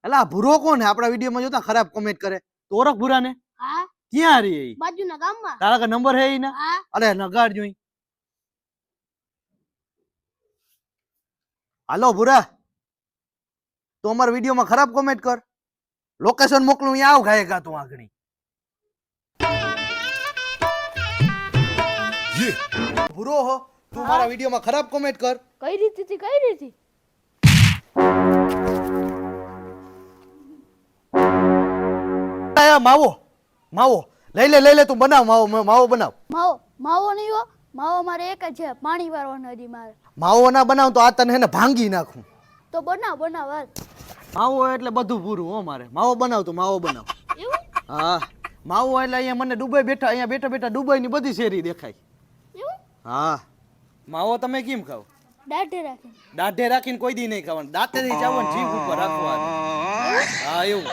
એટલે આ ભૂરો કોણ હે આપણા વિડીયોમાં જોતા ખરાબ કોમેન્ટ કરે તો ઓળખ ભૂરાને હા ક્યાં રહી ઈ બાજુના ગામમાં તારા કે નંબર હે ઈ ના હા અરે નગાડ જોઈ હાલો ભૂરા તું અમારા વિડીયોમાં ખરાબ કોમેન્ટ કર લોકેશન મોકલું અહીંયા આવ ગાયકા તું આગળ ભૂરો હો તું મારા વિડીયોમાં ખરાબ કોમેન્ટ કર કઈ રીતે આયા માવો માવો લઈ લે તું બનાવ માવો બનાવ માવો માવો નહીં હો માવો મારે એક જ છે પાણી વાળવાનો હજી મારે માવો ના બનાવ તો આ તને હે ને ભાંગી નાખું તો બનાવ હાલ માવો એટલે બધું પૂરું હો મારે માવો બનાવ તું માવો બનાવ એવું હા માવો એટલે અહીંયા મને દુબઈ બેઠા અહીંયા બેઠા બેઠા દુબઈની બધી શેરી દેખાય એવું હા માવો તમે કેમ ખાવ દાઢે રાખીને દાઢે રાખીને કોઈ દી નહીં ખાવાનું દાંતેથી ચાવવાનું જીભ ઉપર રાખવાનું હા એવું